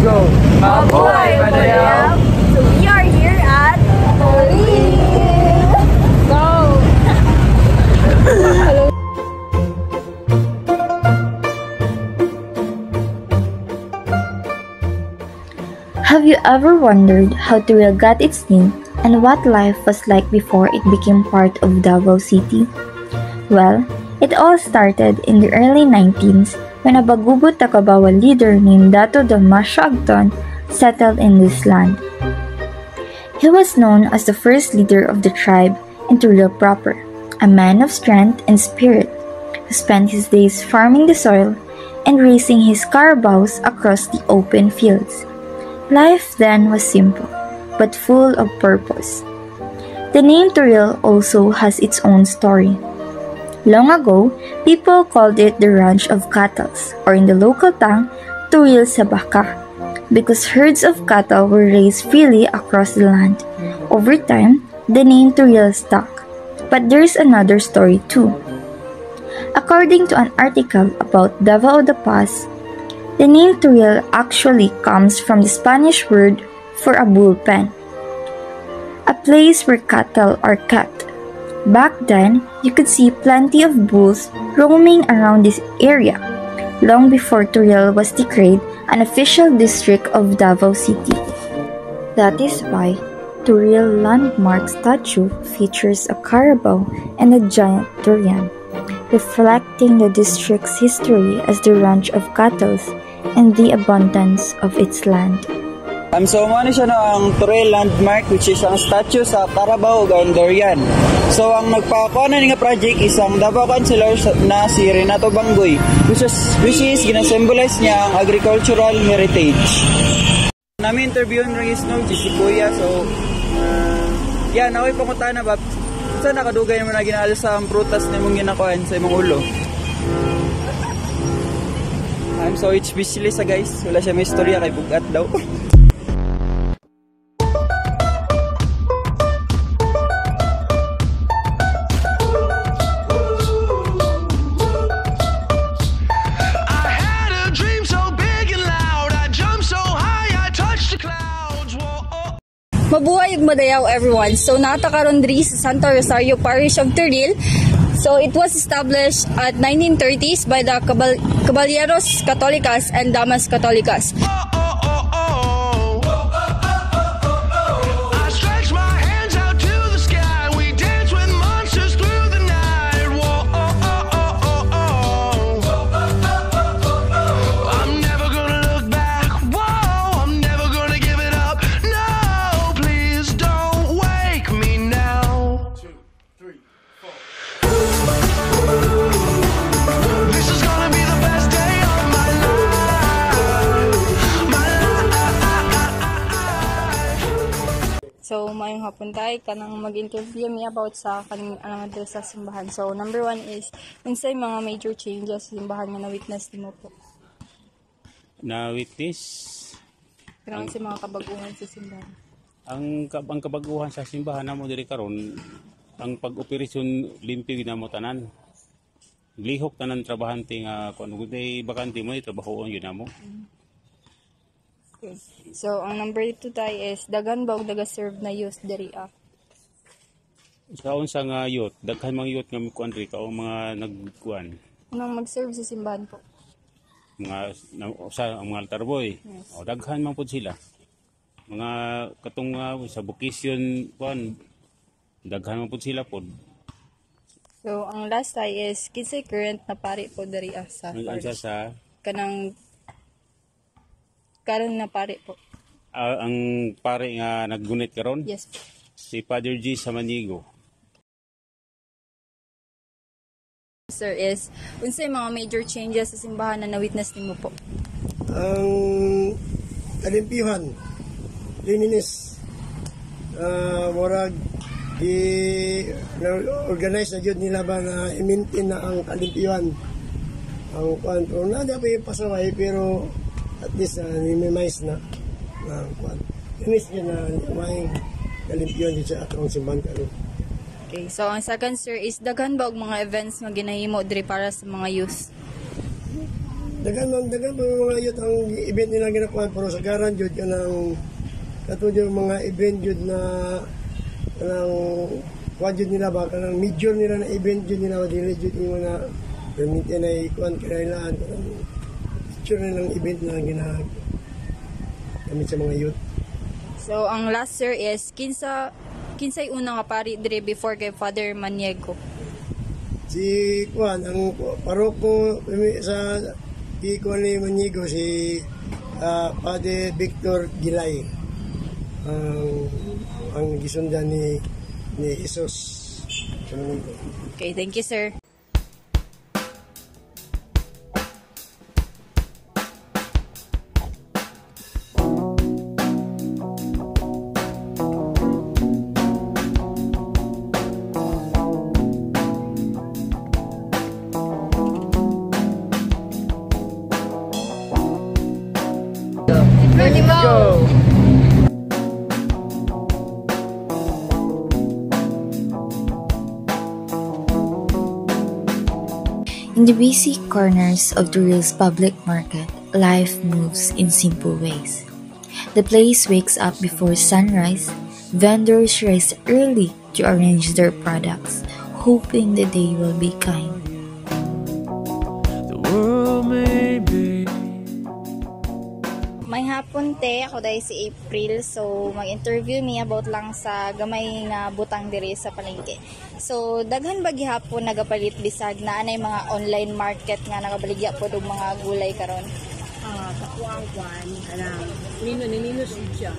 go! Mabuhay, Madayao! So we are here at Toril! Go! Have you ever wondered how Toril got its name and what life was like before it became part of Davao City? Well, it all started in the early 19s when a Bagubot Takabawa leader named Dato Dalmasio Agton settled in this land. He was known as the first leader of the tribe in Toril proper, a man of strength and spirit who spent his days farming the soil and raising his carabaos across the open fields. Life then was simple, but full of purpose. The name Toril also has its own story. Long ago, people called it the Ranch of Cattle, or in the local tongue, Toril sa Baka, because herds of cattle were raised freely across the land. Over time, the name Toril stuck. But there's another story too. According to an article about Davao de Paz, the name Toril actually comes from the Spanish word for a bullpen, a place where cattle are kept. Back then, you could see plenty of bulls roaming around this area, long before Toril was declared an official district of Davao City. That is why Toril landmark statue features a carabao and a giant durian, reflecting the district's history as the ranch of cattle and the abundance of its land. So mo siya ang Toril landmark, which is ang statue sa Carabao ug Durian. So ang nagpakuha na nga project is ang Davao Councilor na si Renato Bangoy, which is gina-symbolize niya ang agricultural heritage. Namin interviewin rin is no si Kuya, so yeah, nakoy pangutan na ba sa nakadugay mo na ginaalis sa prutas na mong ginakuan sa imong ulo. I'm so speechless guys, wala siya may istorya kay bugat daw. Mabuhay ug Madayao everyone. So nata karon diri sa Santo Rosario Parish of Toril. So it was established at 1930s by the Caballeros Catolicas and Damas Catolicas. So, mayong hapon tayo kanang mag-interview me about sa kaning sa simbahan. So, number one is, unsay mga major changes sa simbahan nga na-witness nimo po? Na-witness? Kanang sa mga kabaguhan sa simbahan. Ang kabaguhan sa simbahan namo diri karon, ang pag-operasyon limpyo ginamo tanan. Lihok tanan trabahante nga kun guday bakante mo trabahoon ginamo. Okay. So, ang number 2 tayo is, daghan ba og daga-serve na youth diri ah? Sa unsa nga youth, daghan mga youth nga kuan ri ka mga nagkuan. Anong mag-serve sa simbahan po? Mga sa mga altar boy. Yes. O daghan man pud sila. Mga katong sa vocation kuan, daghan man pud sila pod. So, ang last tayo is, kinsay current na pari po diri ah sa parish? Sa kanang karon na pare po. Ang pare nga naggunit karon? Yes po. Si Father G. Samanigo. Sir, is unsay mga major changes sa simbahan na na-witness nimo po? Ang kalimpyuhan, lininis, murag i-organize na jud nila ba na i-maintain na ang kalimpyuhan. Ang kuan pero na pa yung pasaway pero at least minimize na kuan. Linis niya na may kalimpyuhan dito sa atong simbahan karon. Okay, so ang second sir is daghan ba og mga events nga ginahimo diri para sa mga youth? dagan pa mga yun ang event nila ginakuha pero sa garan jud ka ng katulad yung mga event jud na kanang kuha jud nila ba kanang major nila na event jud nila dili jud yung na permit na ikuan kailangan picture nilang event na gamit sa mga youth. So, ang last sir is kinsay unang kapari dire before kay Father Maniego. Si Juan, ang paroko sa Ikuan ni Maniego, si Padre Victor Gilay, ang gisundan ni Jesus. Okay, thank you sir. In the busy corners of Turil's public market, life moves in simple ways. The place wakes up before sunrise. Vendors rise early to arrange their products, hoping the day will be kind. May hapon te, ako dahil si April. So, mag-interview me about lang sa gamay nga butang diri sa palengke. So, daghan ba gihapon nagapalit bisag na anay mga online market nga nagabaligya po og mga gulay karon? Kakuang-kuan, kanang nino siya.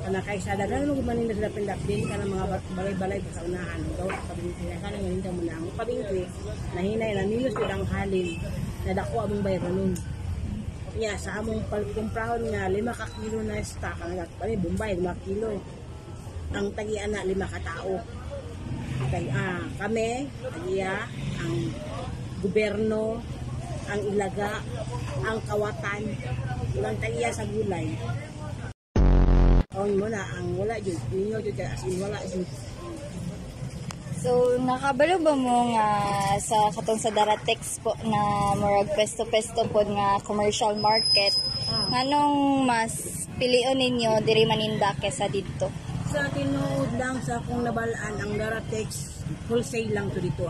Kanang kaysa daghan mo gumanin na sila pindapin, kanang mga balay-balay sa unahan. Daw, pabingki, kanang ngayon mo lang. Pabingki, nahinay na nino silang halin, na dako among bayaran nun. Yeah, sa among pagkumprahon nga 5 ka kilo na stock ang nagpali Bombay 5 kilo. Ang tagian na 5 ka tao. Kay kami, tagiya ang gobyerno, ang ilaga, ang kawatan, ilang tagiya sa gulay. On mo na ang wala jud, ninyo jud as in wala jud. So, nakabalo ba mo nga sa katong sa Daratex po na murag pesto-pesto po nga commercial market? Nganong mas pilion ninyo diri maninda kesa dito? Sa tinuod lang sa akong nabalaan ang Daratex wholesale lang to dito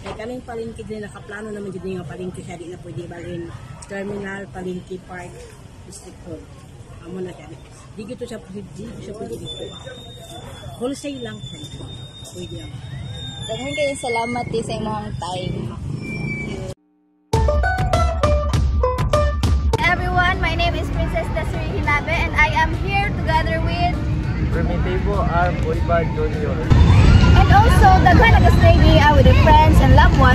Kay kaning palengke din nakaplano naman jud nga palengke siya di na pwede balhin terminal palengke park district hall. Amo na siya. Di gito siya pwede dito. Wholesale lang siya. Pwede lang. Daghang kayong salamat sa imong time. Everyone, my name is Princess Desiree Hinabe and I am here together with Primitivo R. Boyba Jr. and also daghan nag-stay niya with the friends and loved ones